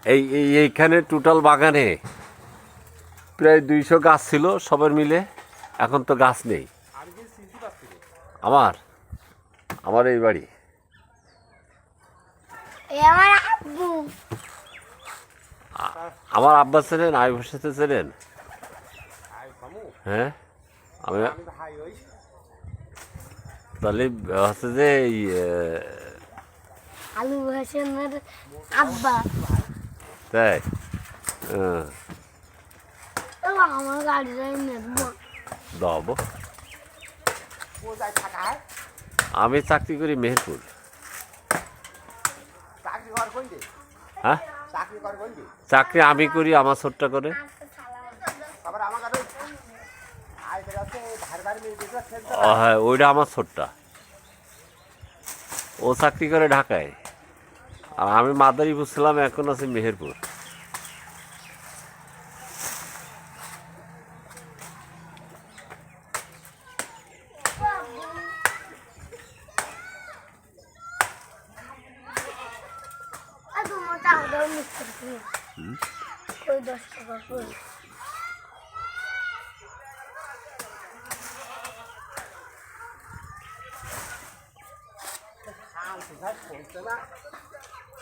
এইখানে টোটাল বাগানে প্রায় 200 গাছ ছিল সবার মিলে, এখন তো গাছ নেই। আমার আমার এই বাড়ি, আমার আব্বা ছিলেন, আইবুর সাথে ছিলেন। হ্যাঁ, আমি তাহলে হচ্ছে যে আলু হোসেনের আব্বা। তাই আমার গাড়ি দব। আমি চাকরি করি মেহেরপুর। হ্যাঁ, চাকরি আমি করি আমার ছোট্ট করে। হ্যাঁ, ওইটা আমার ছোট্টা, ও চাকরি করে ঢাকায়, আর আমি মাদারীপুর ছিলাম, এখন আছি মেহেরপুর।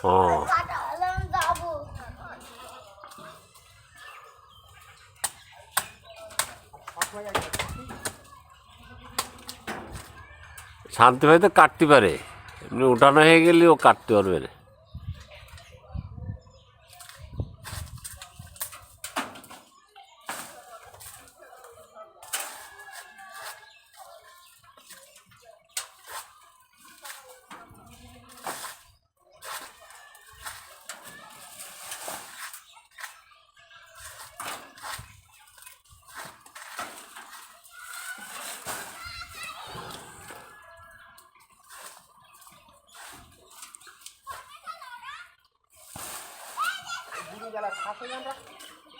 ও শান্তি ভাই তো কাটতে পারে, এমনি উঠানো হয়ে গেলে ও কাটতে পারবে না।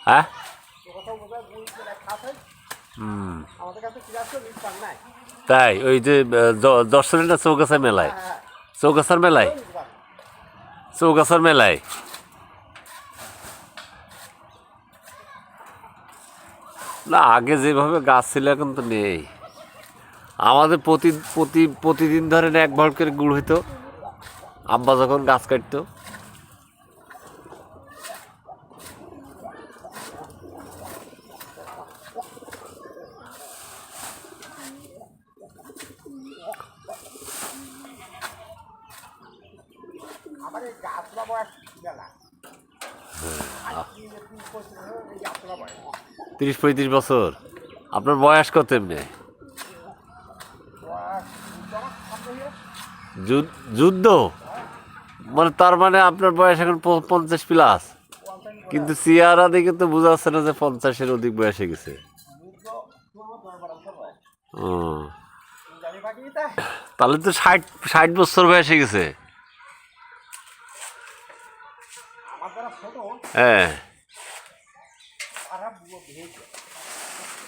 হ্যাঁ, তাই ওই যে দর্শনীটা চৌগাছার মেলায়, চৌগাছার মেলায়, চৌগাছার মেলায় না, আগে যেভাবে গাছ ছিল এখন তো নেই। আমাদের প্রতিদিন ধরেন 1 ভর করে গুড় হইতো আব্বা যখন গাছ কাটতো। তিরিশ 35 বছর। আপনার বয়স কত এমনি? যুদ্ধ মানে, তার মানে আপনার বয়স এখন 50+, কিন্তু চেহারা দেখে তো বোঝা যাচ্ছে না যে 50-এর অধিক বয়সে গেছে। তাহলে তো 60 বছর বয়সে গেছে। হ্যাঁ,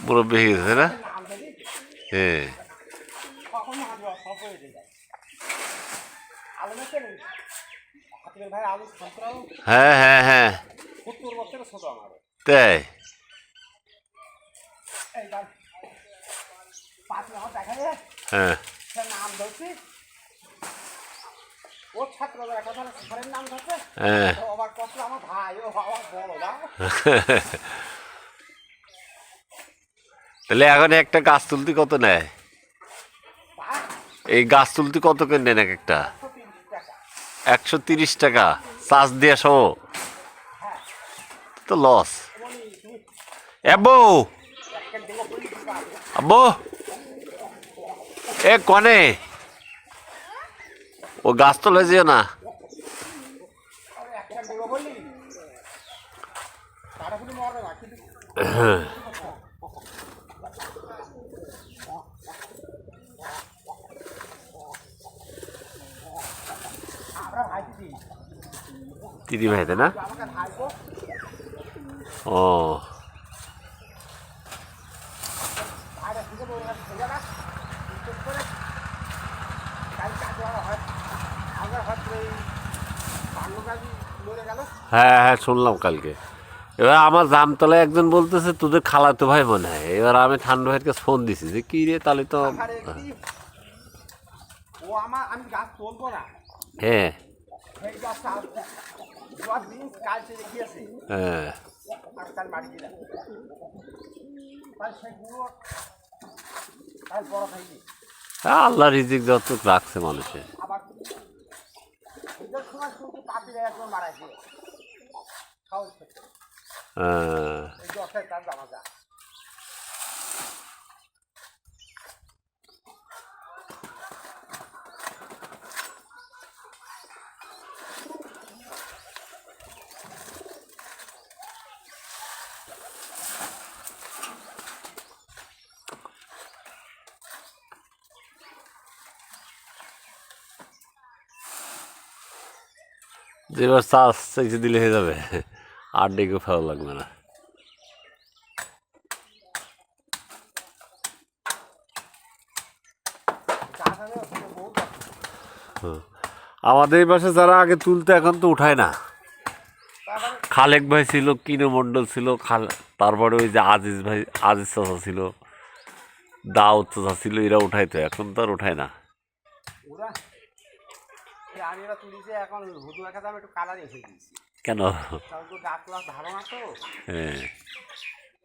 মুরব্বী হয়ে গেছে না? হ্যাঁ, হ্যাঁ, হ্যাঁ, হ্যাঁ, তাই হ্যাঁ, তাহলে এখন একটা গাছ তুলতে কত নেয়? এই গাছ তুলতে কত করে নেন এক একটা? 130 টাকা চার্জ দিয়ে সহ, তো লস। আব্বু, আব্বু, এ কনে ও গাছ তো লয়ে যেও না। দিদি ভাই না? ও হ্যাঁ হ্যাঁ শুনলাম কালকে। এবার আমার জামতলায় একজন বলতেছে তোদের খালাতো ভাই মনে হয়। এবার আমি ঠান্ডা ভাইয়ের কাছে ফোন দিছি যে কি রে, তাহলে তো আমি গাছ তুলবো না, হ্যাঁ সেই গাছটা দিন কাল সে দেখিয়েছে হ্যাঁ আমি কাল মাটি দিলাম, তাই সেগুলো কাল বড় খাইনি। আল্লাহ রিজিক যত রাখছে মানুষের। আবার ঈদের সময় শুনছি পাপিরা একজন মারাইছে, খাও হ্যাঁ এই দশটায় তার জামা যা। যেবার চাষ চাইছে দিলে হয়ে যাবে, আর ডেকে ভালো লাগবে না। আমাদের এই পাশে যারা আগে তুলতে এখন তো উঠায় না। খালেক ভাই ছিল, কিনো মণ্ডল ছিল, তারপরে ওই যে আজিজ ভাই, আজিজ চাচা ছিল, দাউদ চাচা ছিল, এরা উঠাইতো, এখন তো আর উঠায় না। ওরা আমি এবার তুলিছে, এখন হুদু একটা দাম একটু কালার এসে দিয়েছি। কেন? কারণ তো গাছ গাছ ভালো না তো, হ্যাঁ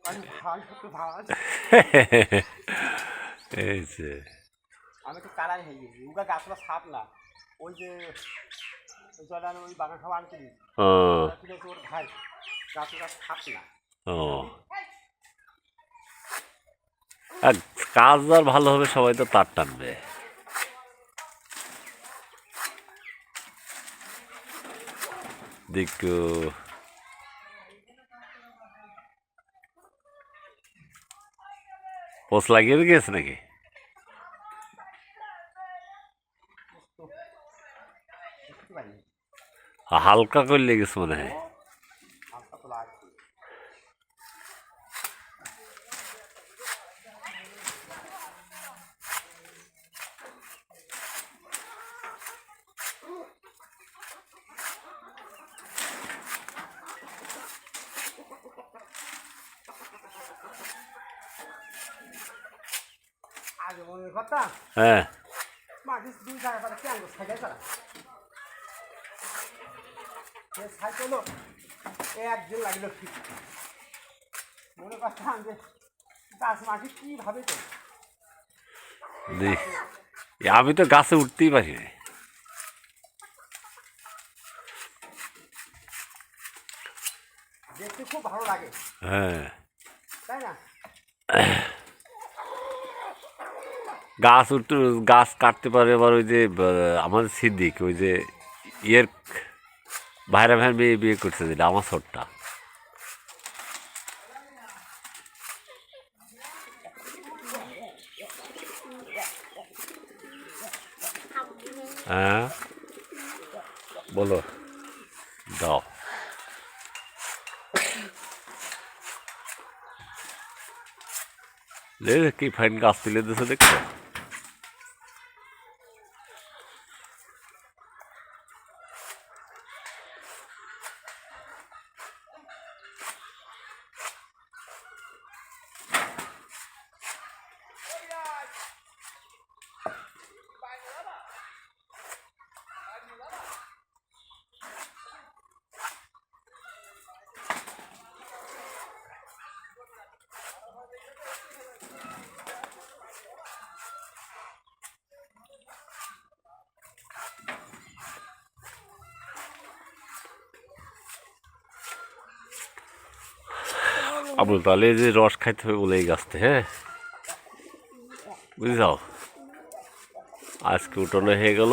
আমি ভালো একটু ভালো এই যে আমি একটু কালার হয়ে গেছি। ওটা গাছগুলো সাপ না, ওই যে ওই জলে আমি ওই বাগান খাওয়া আনতে দিই, ও ওর ভাই গাছ গাছ সাপ না। ও আর কাজ আর ভালো হবে, সবাই তো তার টানবে। দেখো পোষ লাগিয়ে গেছে নাকি? হালকা করলে গেছে মনে হয়। হালকা তো লাগছে। আগে মনে কথা হ্যাঁ মাটি দিন সারা পাতা কেন সাইকেল চালা, সাইকেল একদিন লাগলো ঠিক মনে করতাম যে গাছ মাটি কীভাবে তো আমি তো গাছে উঠতেই পারি না। দেখতে খুব ভালো লাগে, হ্যাঁ তাই না? গাছ উঠতে, গাছ কাটতে পারে। আবার ওই যে আমাদের সিদ্দিক, ওই যে ইয়ের ভাইরা ভাইয়ের মেয়ে বিয়ে করছে, যেটা আমার ছোটটা, হ্যাঁ বলো দাও। কি ফাইন গাছ তুলে দিয়েছে দেখছো? আবুল তাহলে যে রস খাইতে হবে বলে এই গাছতে, হ্যাঁ বুঝে যাও। আজকে উঠোনে হয়ে গেল